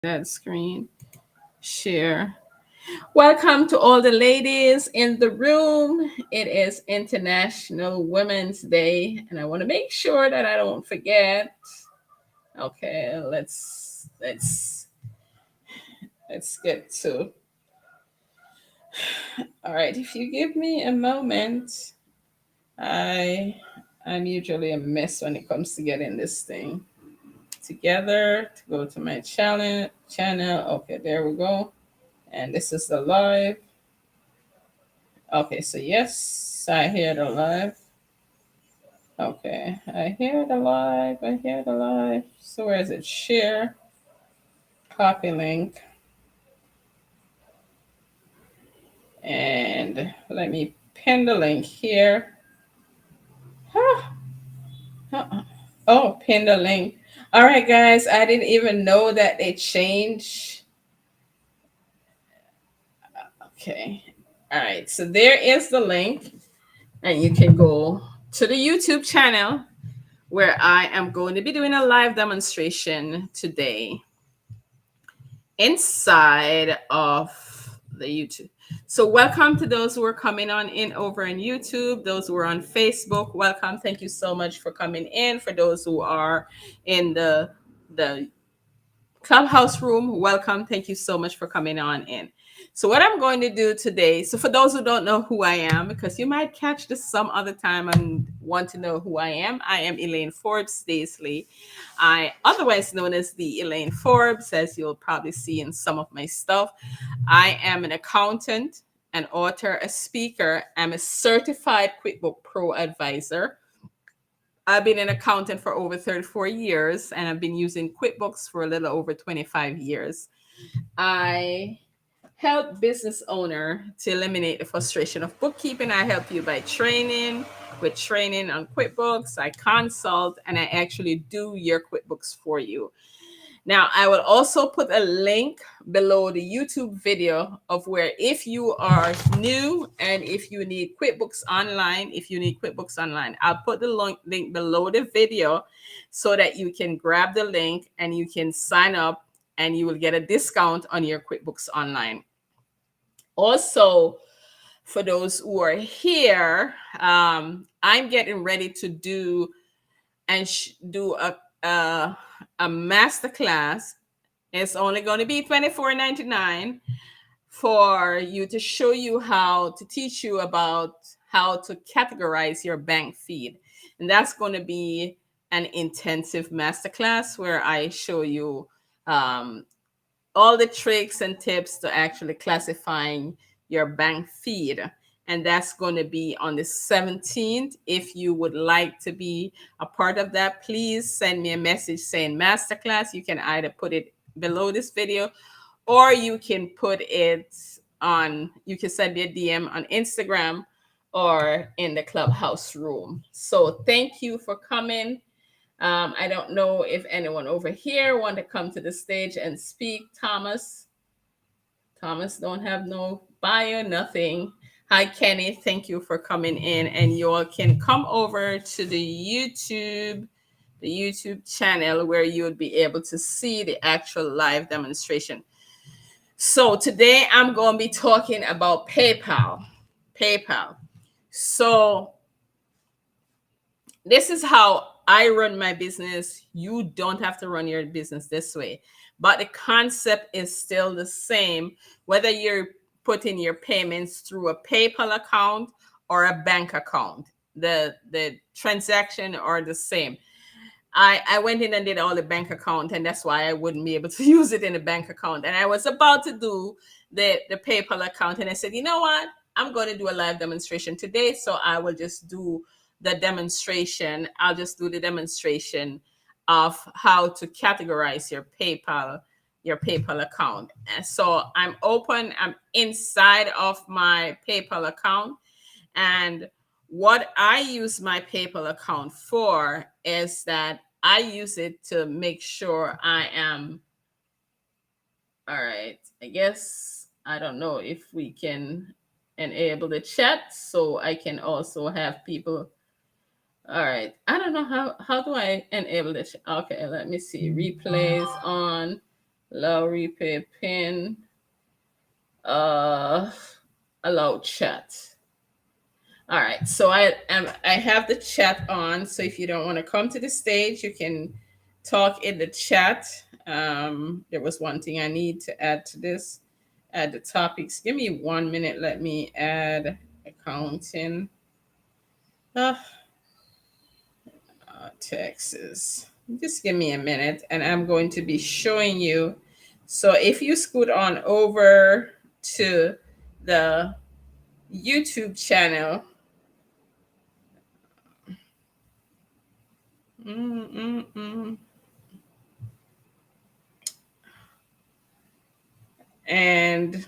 that screen. Share. Welcome to all the ladies in the room. It is International Women's Day, and I want to make sure that I don't forget. Okay, let's get to. All right, if you give me a moment, I I'm usually a mess when it comes to getting this thing together. To go to my channel. Okay, there we go. And this is the live. Okay, so yes, I hear the live. Okay, I hear the live. I hear the live. So where is it? Share, copy link, and let me pin the link here. Huh, huh. Oh, pin the link. All right, guys, I didn't even know that they changed. Okay. All right, so there is the link, and you can go to the YouTube channel where I am going to be doing a live demonstration today inside of the YouTube. So welcome to those who are coming on in over on YouTube, those who are on Facebook, welcome. Thank you so much for coming in. For those who are in the Clubhouse room, welcome. Thank you so much for coming on in. So what I'm going to do today, so for those who don't know who I am, because you might catch this some other time and want to know who I am Elaine Forbes Daisley. I otherwise known as the Elaine Forbes, as you'll probably see in some of my stuff. I am an accountant, an author, a speaker. I'm a certified QuickBooks Pro advisor. I've been an accountant for over 34 years, and I've been using QuickBooks for a little over 25 years. I help business owner to eliminate the frustration of bookkeeping. I help you by training, with training on QuickBooks. I consult, and I actually do your QuickBooks for you. Now, I will also put a link below the YouTube video of where, if you are new and if you need QuickBooks Online, I'll put the link below the video so that you can grab the link and you can sign up and you will get a discount on your QuickBooks Online. Also, for those who are here, I'm getting ready to do a masterclass. It's only going to be $24.99 for you to show you how to teach you about how to categorize your bank feed. And that's going to be an intensive masterclass where I show you all the tricks and tips to actually classifying your bank feed. And that's going to be on the 17th. If you would like to be a part of that, please send me a message saying masterclass. You can either put it below this video, or you can put it you can send me a DM on Instagram or in the Clubhouse room. So thank you for coming. I don't know if anyone over here want to come to the stage and speak. Thomas don't have no bio, nothing. Hi, Kenny. Thank you for coming in. And you all can come over to the YouTube channel where you would be able to see the actual live demonstration. So today I'm going to be talking about PayPal. So this is how I run my business. You don't have to run your business this way, but the concept is still the same, whether you're putting your payments through a PayPal account or a bank account. The transaction are the same. I went in and did all the bank account, and that's why I wouldn't be able to use it in a bank account. And I was about to do the PayPal account, and I said, you know what? I'm going to do a live demonstration today, so I will just do the demonstration. I'll just do the demonstration of how to categorize your PayPal account. And so I'm inside of my PayPal account, and what I use my PayPal account for is that I use it to make sure I am all right. I guess I don't know if we can enable the chat so I can also have people. All right. I don't know how do I enable this. Okay, let me see. Replays on. Lowry pay pin. Uh, allow chat. All right, so I have the chat on. So if you don't want to come to the stage, you can talk in the chat. There was one thing I need to add to this. Add the topics. Give me 1 minute. Let me add accounting. Uh, Texas. Just give me a minute, and I'm going to be showing you. So if you scoot on over to the YouTube channel. Mm-mm-mm. And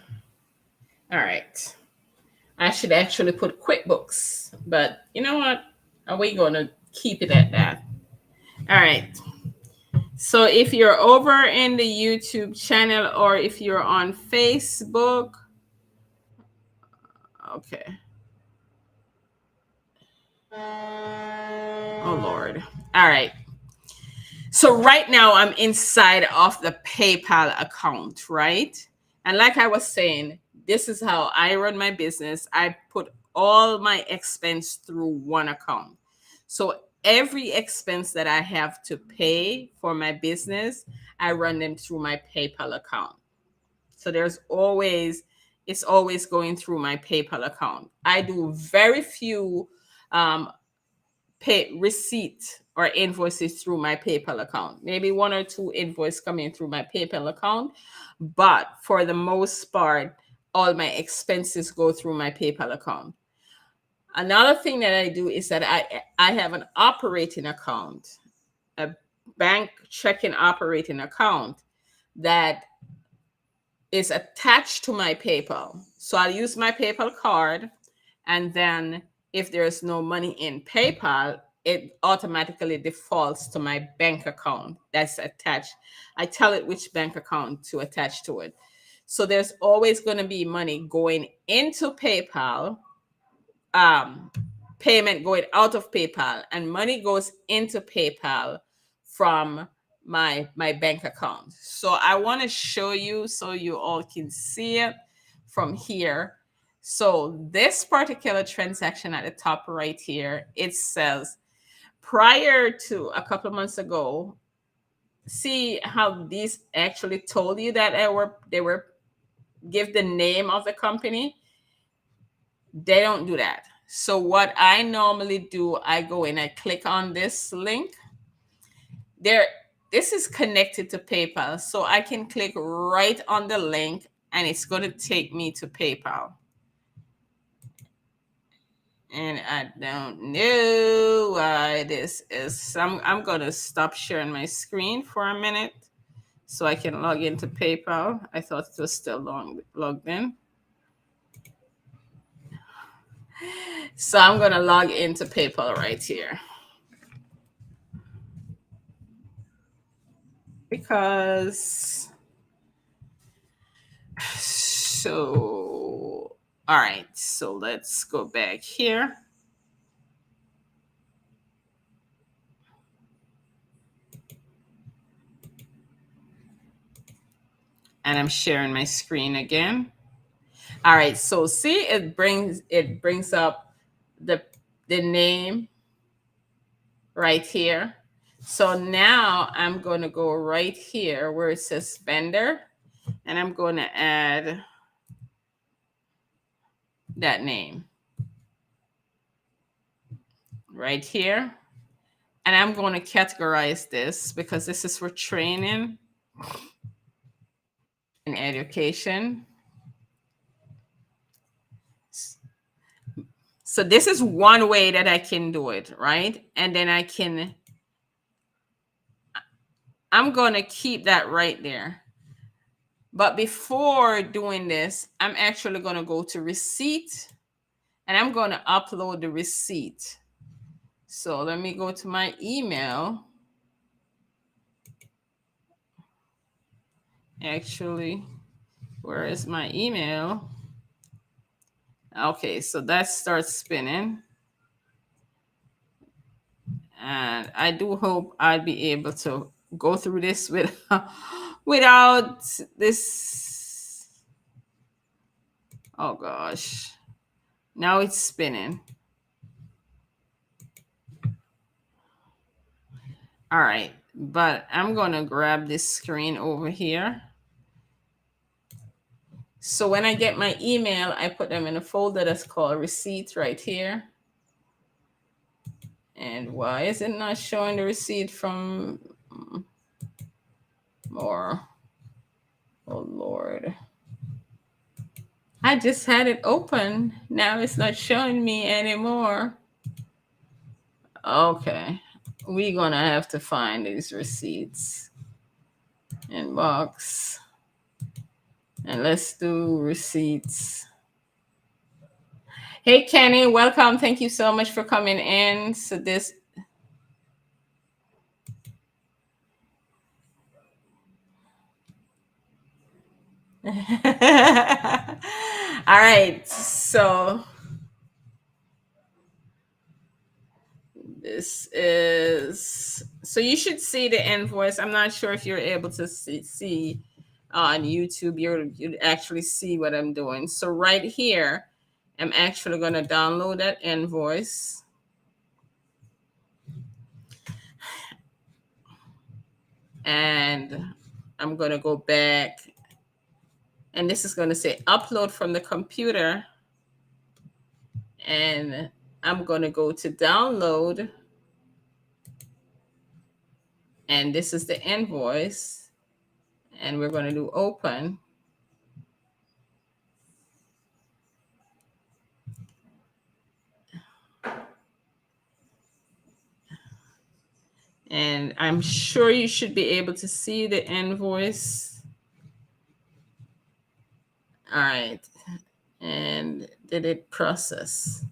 all right, I should actually put QuickBooks, but you know what? Are we going to keep it at that? All right. So if you're over in the YouTube channel or if you're on Facebook, okay. Oh, Lord. All right. So right now I'm inside of the PayPal account, right? And like I was saying, this is how I run my business. I put all my expense through one account. So every expense that I have to pay for my business, I run them through my PayPal account. So it's always going through my PayPal account. I do very few um, pay receipt or invoices through my PayPal account. Maybe one or two invoices coming through my PayPal account, but for the most part, all my expenses go through my PayPal account. Another thing that I do is that I have an operating account, a bank checking operating account that is attached to my PayPal. So I'll use my PayPal card, and then if there's no money in PayPal, it automatically defaults to my bank account that's attached. I tell it which bank account to attach to it. So there's always going to be money going into PayPal, um, payment going out of PayPal, and money goes into PayPal from my bank account. So I want to show you so you all can see it from here. So this particular transaction at the top right here, it says prior to a couple of months ago, see how these actually told you that they were give the name of the company. They don't do that. So what I normally do, I go in, I click on this link. There, this is connected to PayPal. So I can click right on the link and it's going to take me to PayPal. And I don't know why this is. I'm going to stop sharing my screen for a minute so I can log into PayPal. I thought it was still logged in. So I'm going to log into PayPal right here. Because, so, all right. So let's go back here. And I'm sharing my screen again. All right. So see, it brings up the name right here. So now I'm going to go right here where it says vendor, and I'm going to add that name right here. And I'm going to categorize this because this is for training and education. So this is one way that I can do it, right? And then I'm going to keep that right there. But before doing this, I'm actually going to go to receipt and I'm going to upload the receipt. So let me go to my email. Actually, where is my email? Okay, so that starts spinning. And I do hope I'll be able to go through this without this. Oh gosh. Now it's spinning. All right. But I'm going to grab this screen over here. So when I get my email, I put them in a folder that's called receipts right here. And why is it not showing the receipt from more? Oh, Lord. I just had it open. Now it's not showing me anymore. Okay. We're going to have to find these receipts. Inbox. And let's do receipts. Hey, Kenny, welcome. Thank you so much for coming in. So this. All right. So this is, so you should see the invoice. I'm not sure if you're able to see on YouTube. You'd actually see what I'm doing. So right here, I'm actually going to download that invoice. And I'm going to go back. And this is going to say upload from the computer. And I'm going to go to download. And this is the invoice. And we're going to do open. And I'm sure you should be able to see the invoice. All right. And did it process?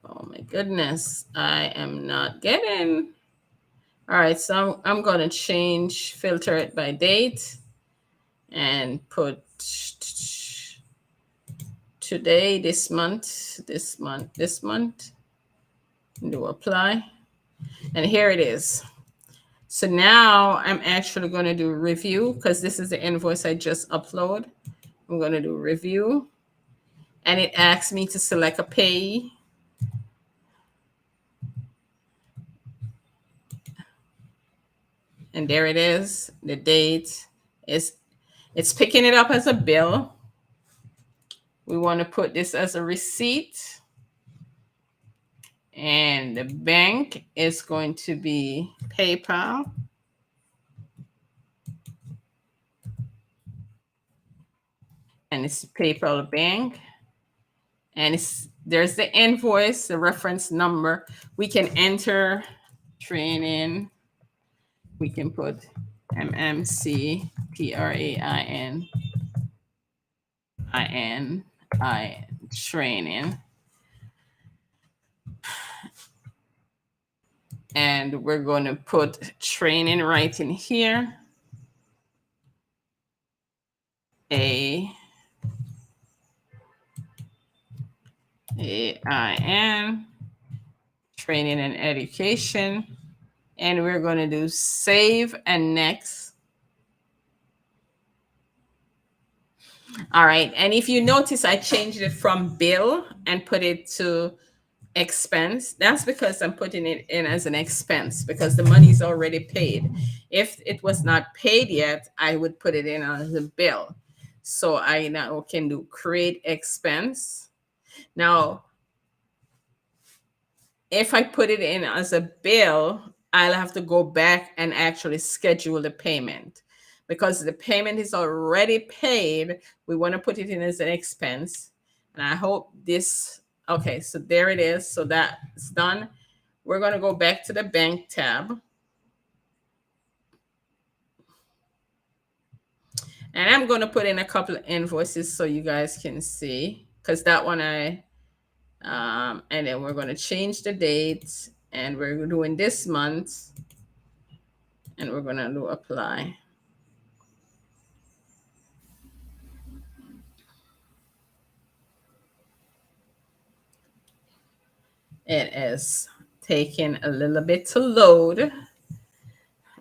Oh my goodness. I am not getting. All right. So I'm going to filter it by date and put today, this month, and do apply. And here it is. So now I'm actually going to do review because this is the invoice I just uploaded. I'm going to do review. And it asks me to select a payee. And there it is. The date is, it's picking it up as a bill. We want to put this as a receipt. And the bank is going to be PayPal. And it's PayPal bank. And there's the invoice, the reference number. We can enter training. We can put MMC PRAININI training. And we're going to put training right in here. AIN training and education. And we're going to do save and next. All right. And if you notice, I changed it from bill and put it to expense. That's because I'm putting it in as an expense because the money is already paid. If it was not paid yet, I would put it in as a bill. So I now can do create expense. Now, if I put it in as a bill, I'll have to go back and actually schedule the payment because the payment is already paid. We want to put it in as an expense. And I hope this, okay, so there it is. So that's done. We're going to go back to the bank tab. And I'm going to put in a couple of invoices so you guys can see because that one and then we're going to change the date and we're doing this month and we're going to do apply. It is taking a little bit to load.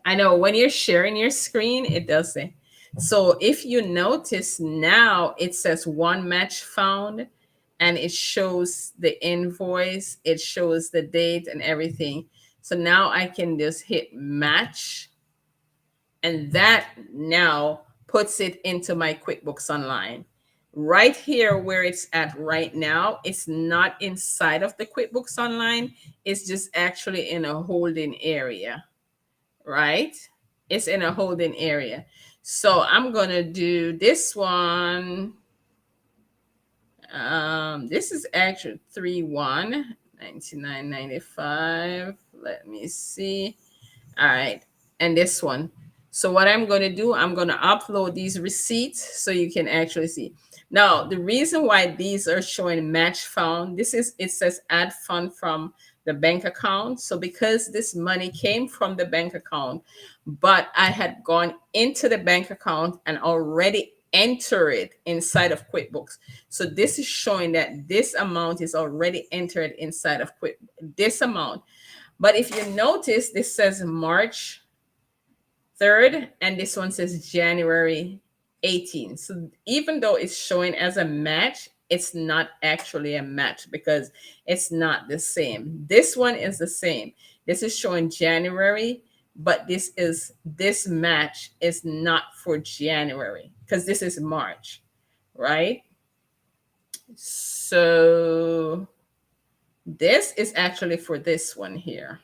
I know when you're sharing your screen, it does it. So if you notice now, it says one match found and it shows the invoice, it shows the date and everything. So now I can just hit match, and that now puts it into my QuickBooks Online. Right here where it's at right now, it's not inside of the QuickBooks Online, it's just actually in a holding area, right? It's in a holding area. So I'm gonna do this one. This is actually 3/1, 99.95. Let me see. All right, and this one. So what I'm going to do, I'm going to upload these receipts so you can actually see. Now, the reason why these are showing match found, it says add fund from the bank account. So because this money came from the bank account, but I had gone into the bank account and already enter it inside of QuickBooks. So this is showing that this amount is already entered inside of this amount. But if you notice, this says March 3rd, and this one says January 18th. So even though it's showing as a match, it's not actually a match because it's not the same. This one is the same. This is showing January, but this match is not for January because this is March, right? So this is actually for this one here.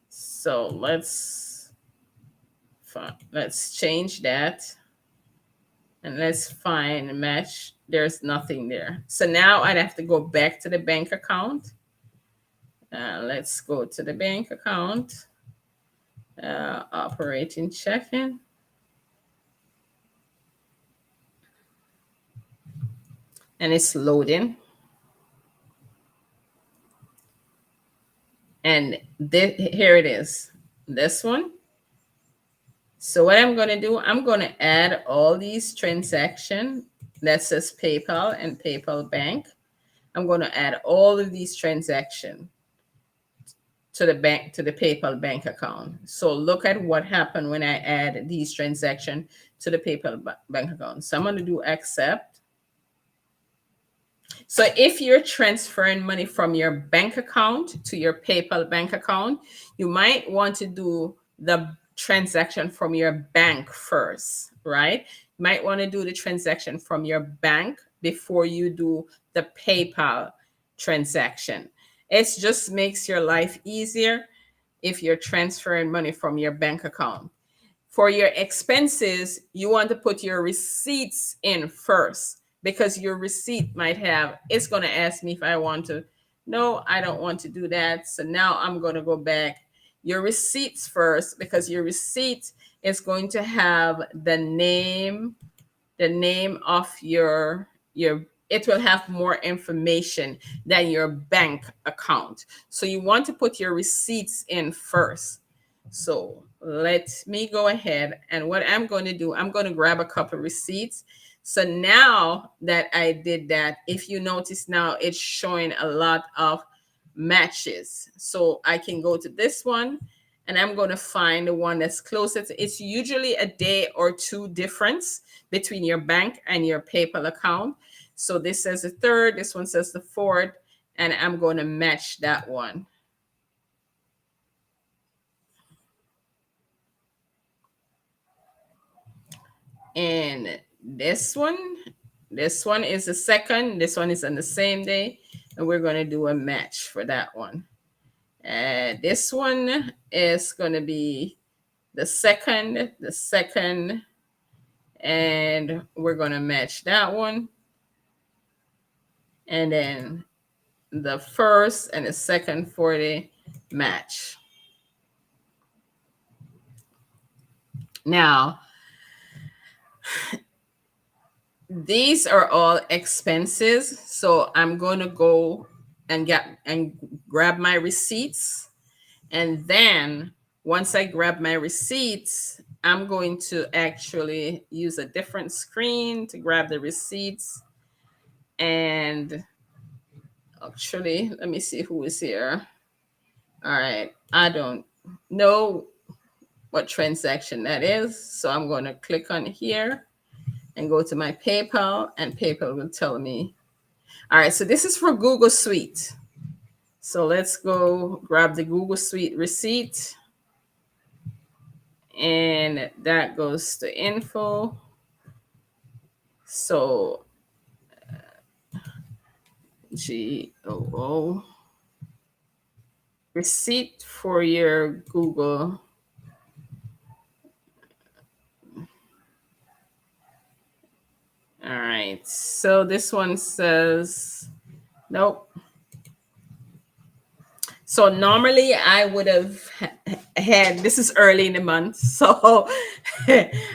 So let's change that and let's find a match. There's nothing there. So now I'd have to go back to the bank account. Let's go to the bank account, operating checking. And it's loading. And here it is, this one. So what I'm going to do, I'm going to add all these transactions that says PayPal and PayPal Bank. I'm going to add all of these transactions to the bank, to the PayPal bank account. So look at what happened when I add these transactions to the PayPal bank account. So I'm going to do accept. So if you're transferring money from your bank account to your PayPal bank account, you might want to do the transaction from your bank first, right? You might want to do the transaction from your bank before you do the PayPal transaction. It just makes your life easier if you're transferring money from your bank account. For your expenses, you want to put your receipts in first because your receipt might have, it's going to ask me if I want to. No, I don't want to do that. So now I'm going to go back. Your receipts first, because your receipt is going to have the name of your it will have more information than your bank account. So you want to put your receipts in first. So let me go ahead, and what I'm going to do, I'm going to grab a couple receipts. So now that I did that, if you notice now it's showing a lot of matches. So I can go to this one and I'm going to find the one that's closest. It's usually a day or two difference between your bank and your PayPal account. So this says the 3rd, this one says the 4th, and I'm going to match that one. And this one is the 2nd, this one is on the same day, and we're going to do a match for that one. And this one is going to be the 2nd, and we're going to match that one. And then the 1st and the 2nd for the match. Now, these are all expenses. So I'm going to go and grab my receipts. And then once I grab my receipts, I'm going to actually use a different screen to grab the receipts. And Actually, let me see who is here. All right. I don't know what transaction that is. So I'm going to click on here and go to my PayPal, and PayPal will tell me. All right. So this is for Google Suite. So let's go grab the Google Suite receipt. And that goes to info. So GOO receipt for your Google. All right. So this one says, nope. So normally I would have had, this is early in the month, so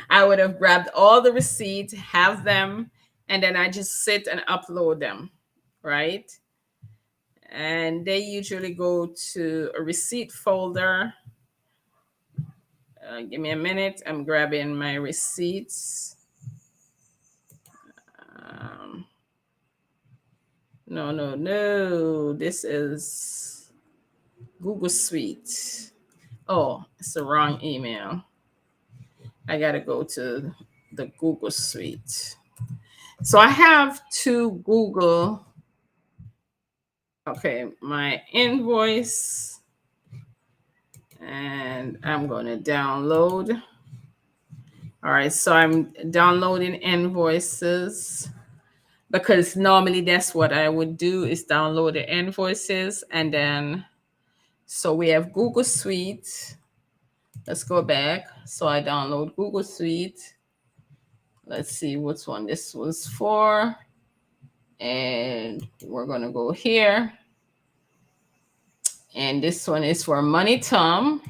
I would have grabbed all the receipts, have them, and then I just sit and upload them, right? And they usually go to a receipt folder. Give me a minute. I'm grabbing my receipts. Um, no. This is Google Suite. Oh, it's the wrong email. I got to go to the Google Suite. So I have two Google. Okay, my invoice. And I'm going to download. All right, so I'm downloading invoices because normally that's what I would do is download the invoices. And then, so we have Google Suite. Let's go back. So I download Google Suite. Let's see which one this was for. And we're going to go here. And this one is for Money Tom.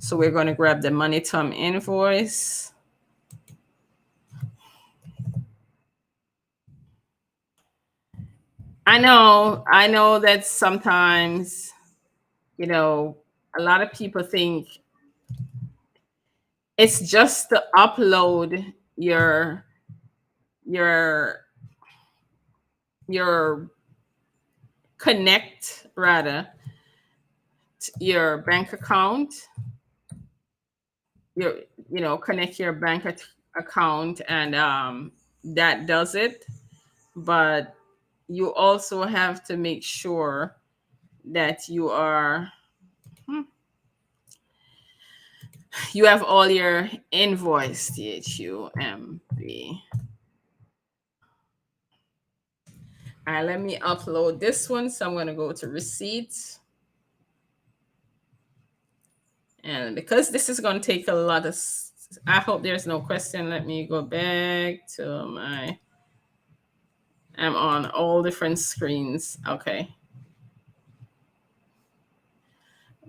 So we're going to grab the Money Tom invoice. I know that sometimes, you know, a lot of people think it's just to upload your your connect rather your bank account, your connect your account, and that does it. But you also have to make sure that you have all your invoice THUMB. All right, let me upload this one. So I'm going to go to receipts. And because this is going to take a lot of, I hope there's no question. Let me go back to I'm on all different screens. Okay.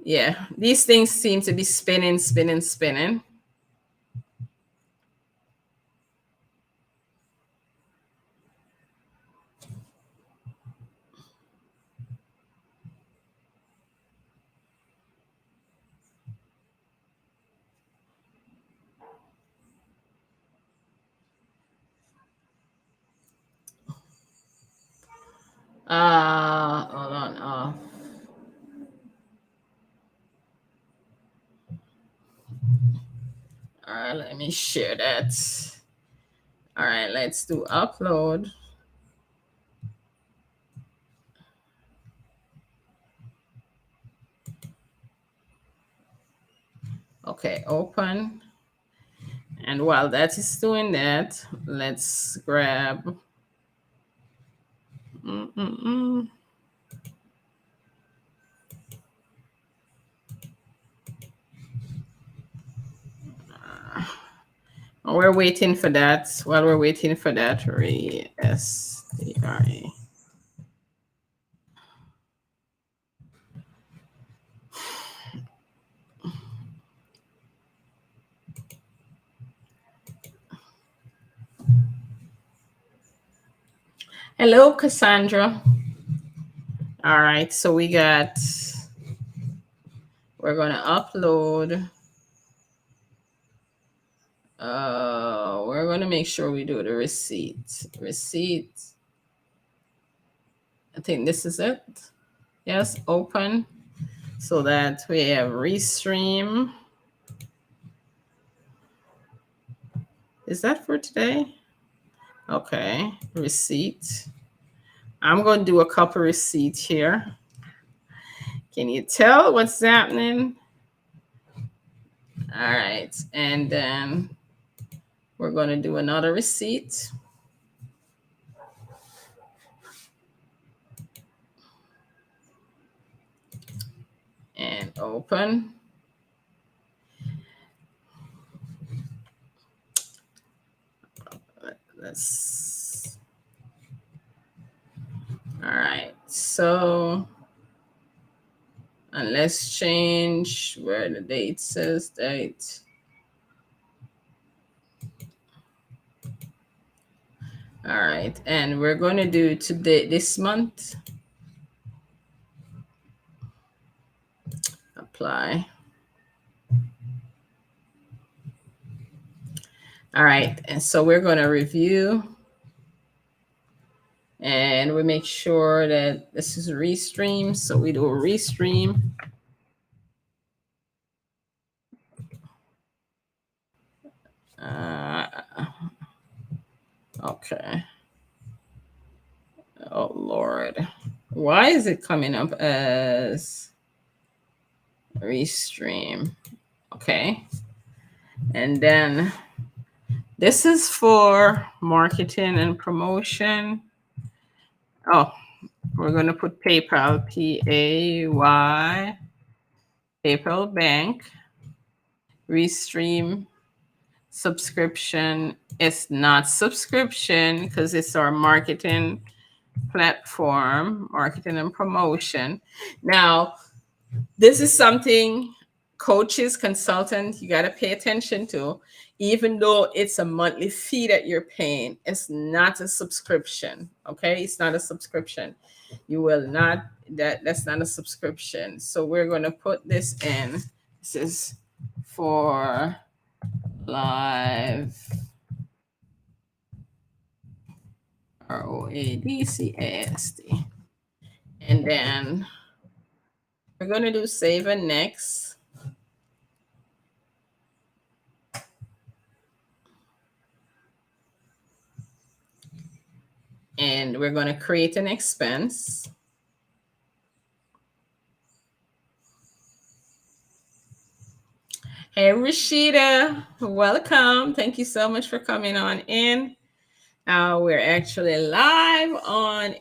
Yeah, these things seem to be spinning. Hold on. All right, let me share that. All right, let's do upload. Okay, open. And while that is doing that, let's grab. We're waiting for that. While we're waiting for that, SDRA. Hello, Cassandra. All right, so we're going to upload. We're going to make sure we do the receipt. I think this is it. Yes, open. So that we have restream. Is that for today? Okay, receipt. I'm going to do a couple receipts here. Can you tell what's happening? All right, and then we're going to do another receipt. And open. Let's. All right, so and let's change where the date says date. All right, and we're going to do today, this month. Apply. All right, and so we're going to review. And we make sure that this is a restream. So we do a restream. Okay. Oh, Lord. Why is it coming up as restream? Okay. And then this is for marketing and promotion. Oh, we're going to put PayPal, P-A-Y, PayPal Bank, restream, subscription. It's not subscription because it's our marketing platform, marketing and promotion. Now, this is something coaches, consultants, you got to pay attention to. Even though it's a monthly fee that you're paying, it's not a subscription. Okay, it's not a subscription. You will not, that's not a subscription. So we're going to put this in. This is for live ROADCAST. And then we're going to do save and next. And we're going to create an expense. Hey, Rashida, welcome. Thank you so much for coming on in. We're actually live on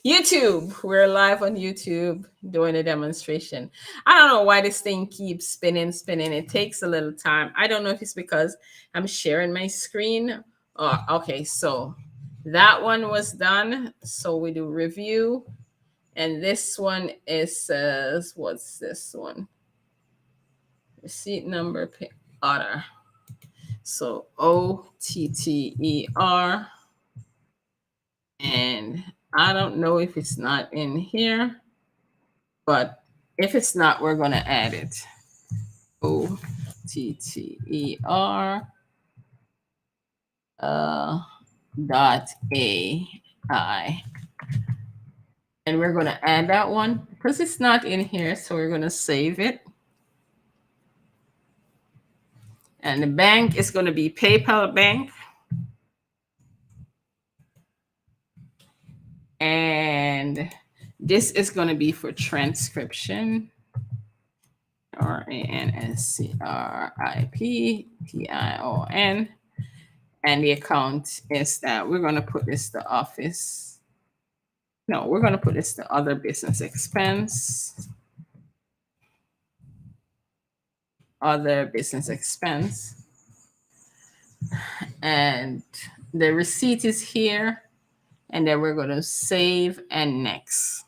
YouTube. We're live on YouTube doing a demonstration. I don't know why this thing keeps spinning. It takes a little time. I don't know if it's because I'm sharing my screen. Okay, so that one was done. So we do review. And this one is what's this one? Receipt number, order. So OTTER. And I don't know if it's not in here, but if it's not, we're going to add it. OTTER dot AI. And we're going to add that one because it's not in here. So we're going to save it. And the bank is going to be PayPal Bank. And this is going to be for transcription. RANSCRIPTION. And the account is that we're going to put this to office. No, we're going to put this to other business expense. Other business expense. And the receipt is here. And then we're going to save and next.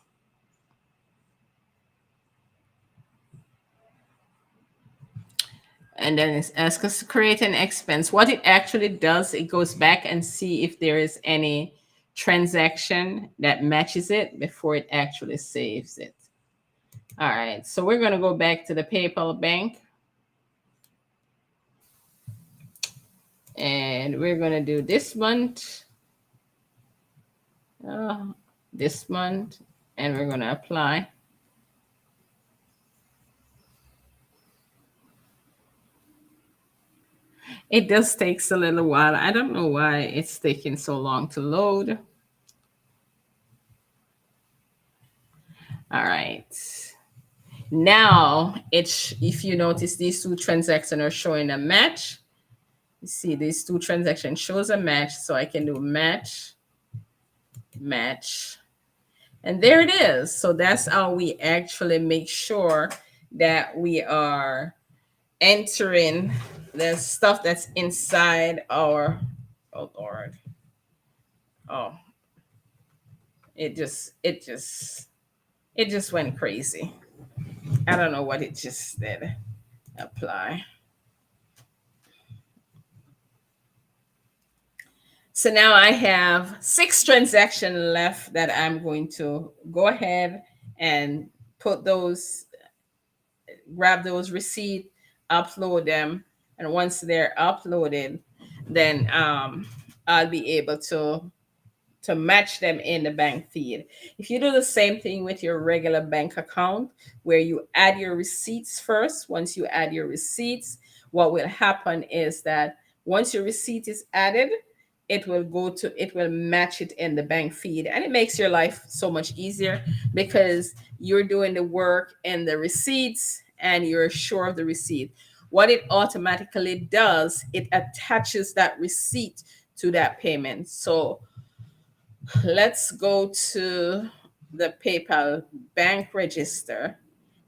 And then it asks us to create an expense. What it actually does, it goes back and see if there is any transaction that matches it before it actually saves it. All right, so we're going to go back to the PayPal Bank. And we're going to do this month. uh, this month, and we're going to apply. It does takes a little while. I don't know why it's taking so long to load. All right. Now, it's if you notice these two transactions are showing a match. You see these two transactions shows a match, so I can do match, match, and there it is. So that's how we actually make sure that we are entering the stuff that's inside our, oh Lord, oh, it just went crazy. I don't know what it just did. Apply. So now I have 6 transactions left that I'm going to go ahead and put those, grab those receipt, upload them, and once they're uploaded, then I'll be able to match them in the bank feed. If you do the same thing with your regular bank account, where you add your receipts first, once you add your receipts, what will happen is that once your receipt is added, it will match it in the bank feed, and it makes your life so much easier because you're doing the work and the receipts and you're sure of the receipt. What it automatically does, it attaches that receipt to that payment. So let's go to the PayPal bank register,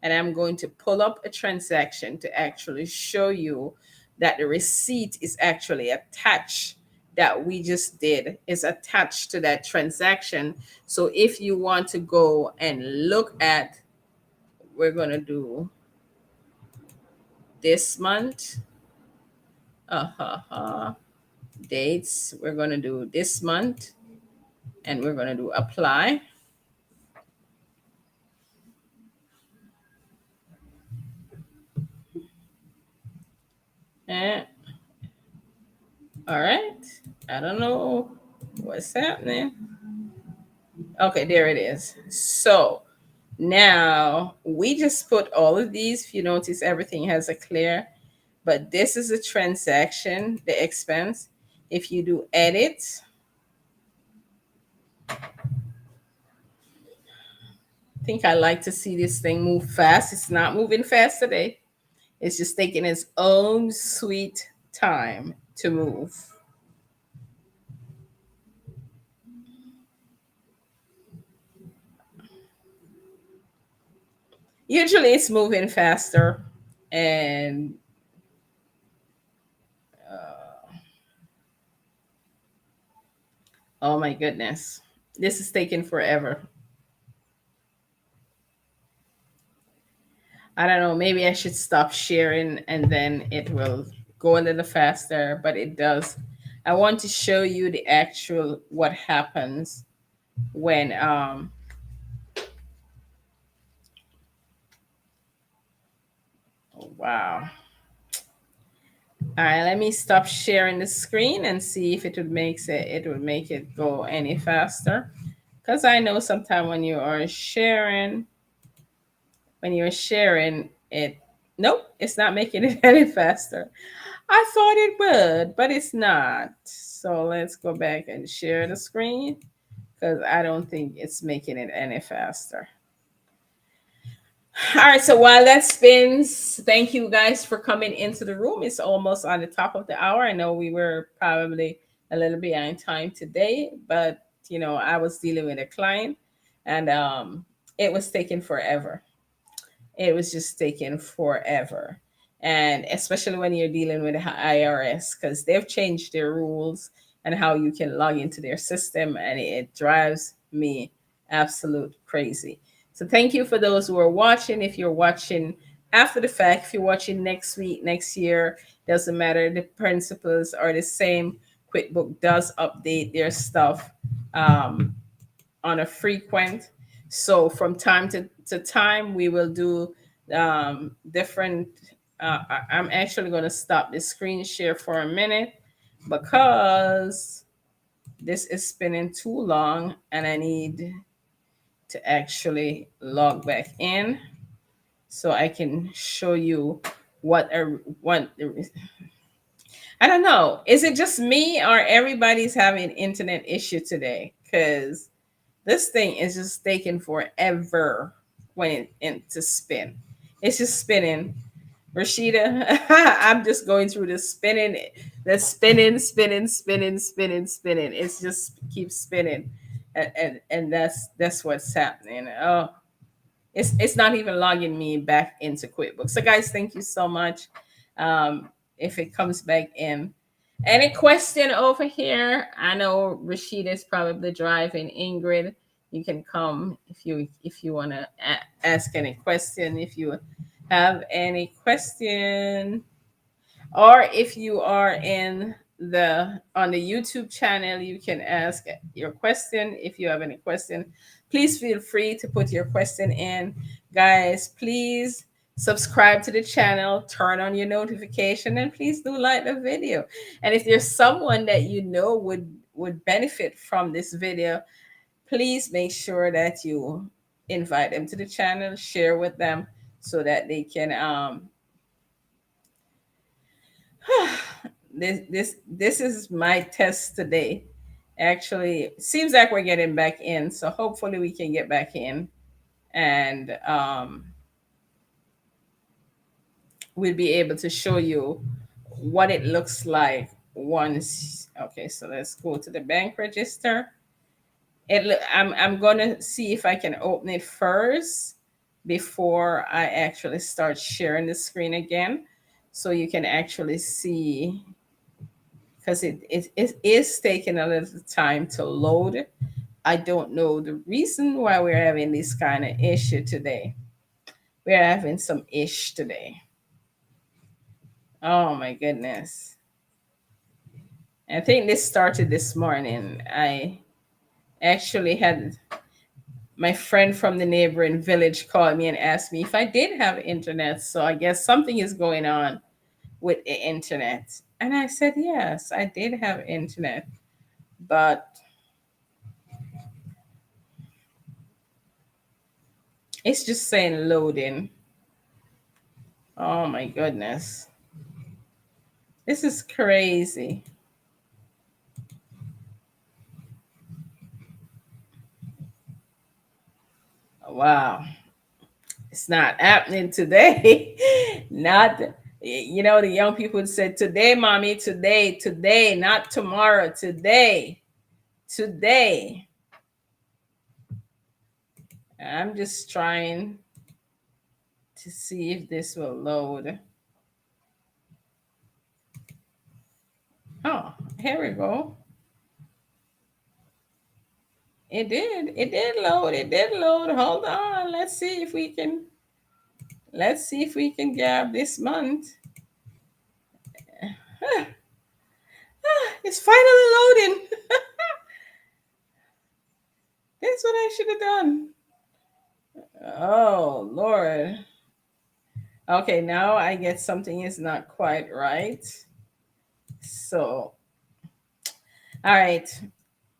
and I'm going to pull up a transaction to actually show you that the receipt is actually attached, that we just did is attached to that transaction. So if you want to go and look at, we're going to do this month, dates, we're going to do this month, and we're going to do apply. And all right. I don't know what's happening. Okay, there it is. So now we just put all of these. If you notice, everything has a clear, but this is a transaction, the expense. If you do edit, I think I like to see this thing move fast. It's not moving fast today. It's just taking its own sweet time to move. Usually it's moving faster. And uh, oh my goodness, this is taking forever. I don't know, maybe I should stop sharing and then it will go a little faster, but it does. I want to show you the actual what happens when oh, wow. All right, let me stop sharing the screen and see if it would make it go any faster. Because I know sometimes when you're sharing it, nope, it's not making it any faster. I thought it would, but it's not. So let's go back and share the screen because I don't think it's making it any faster. All right, so while that spins, thank you guys for coming into the room. It's almost on the top of the hour. I know we were probably a little behind time today, but I was dealing with a client and it was taking forever. It was just taking forever. And especially when you're dealing with the IRS, because they've changed their rules and how you can log into their system, and it drives me absolute crazy. So thank you for those who are watching. If you're watching after the fact, if you're watching next week, next year, doesn't matter. The principles are the same. QuickBook does update their stuff on a frequent. So from time to time, we will do different. I'm actually going to stop the screen share for a minute because This is spinning too long, and I need to actually log back in so I can show you what I don't know. Is it just me or everybody's having internet issue today? Because this thing is just taking forever to spin. It's just spinning. Rashida, I'm just going through the spinning. It's just keeps spinning, and that's what's happening. Oh, it's not even logging me back into QuickBooks. So guys, thank you so much. If it comes back in, any question over here? I know Rashida is probably driving. Ingrid, you can come if you want to ask any question. If you have any question, or if you are in the on the YouTube channel, you can ask your question. If you have any question, please feel free to put your question in. Guys, please subscribe to the channel, turn on your notification, and please do like the video. And if there's someone that you know would benefit from this video, please make sure that you invite them to the channel, share with them so that they can this is my test today. Actually, seems like we're getting back in, so hopefully we can get back in, and we'll be able to show you what it looks like once. Okay, so let's go to the bank register. I'm gonna see if I can open it first before I actually start sharing the screen again, so you can actually see, because it is taking a little time to load. I don't know the reason why we're having this kind of issue today. We're having some ish today. Oh my goodness. I think this started this morning. I actually had my friend from the neighboring village call me and asked me if I did have internet. So I guess something is going on with the internet. And I said, yes, I did have internet. But it's just saying loading. Oh my goodness. This is crazy. Wow. It's not happening today. Not, the young people said, today, mommy, today, not tomorrow, today. I'm just trying to see if this will load. Oh, here we go. It did load. It did load. Hold on. Let's see if we can grab this month. It's finally loading. That's what I should have done. Oh, Lord. Okay, now I get something is not quite right. So, all right.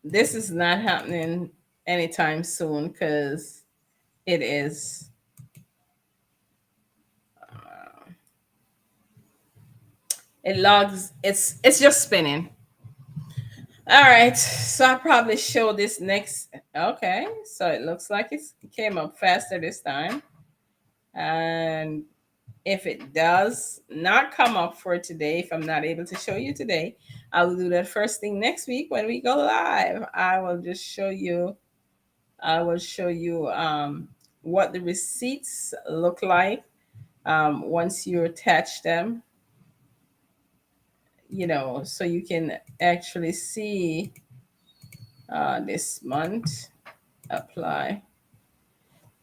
This is not happening anytime soon because it is. It logs. It's just spinning. All right. So I'll probably show this next. Okay. So it looks like it came up faster this time. And if it does not come up for today, if I'm not able to show you today, I will do that first thing next week when we go live. I will just show you. I will show you what the receipts look like once you attach them. So you can actually see this month apply.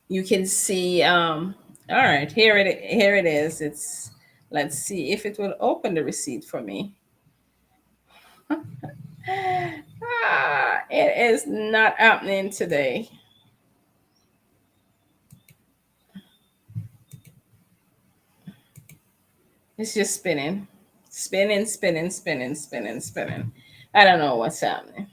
You can see. All right, here it is. Let's see if it will open the receipt for me. It is not happening today. It's just spinning. I don't know what's happening.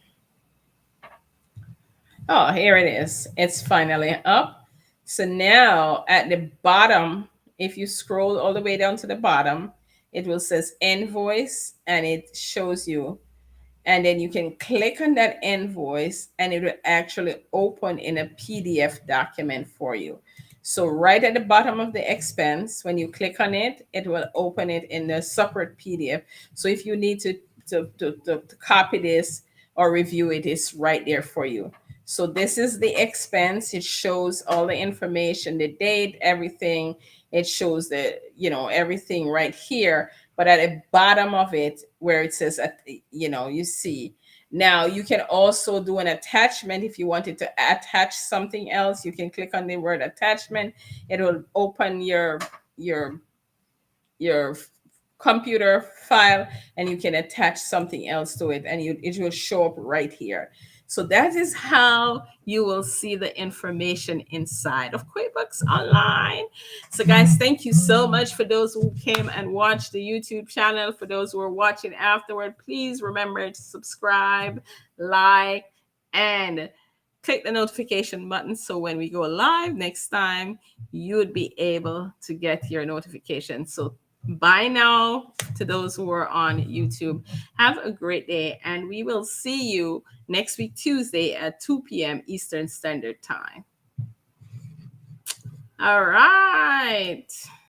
Oh, here it is. It's finally up. So now at the bottom, if you scroll all the way down to the bottom, it will says invoice and it shows you, and then you can click on that invoice and it will actually open in a PDF document for you. So right at the bottom of the expense, when you click on it, it will open it in a separate PDF. So if you need to copy this or review it, it's right there for you. So this is the expense. It shows all the information, the date, everything. It shows the, everything right here. But at the bottom of it, where it says, you see, now you can also do an attachment. If you wanted to attach something else, you can click on the word attachment. It will open your your computer file and you can attach something else to it, and it will show up right here. So that is how you will see the information inside of QuickBooks Online. So guys, thank you so much for those who came and watched the YouTube channel. For those who are watching afterward, please remember to subscribe, like, and click the notification button so when we go live next time, you would be able to get your notification. So bye now to those who are on YouTube. Have a great day, and we will see you next week, Tuesday at 2 p.m. Eastern Standard Time. All right.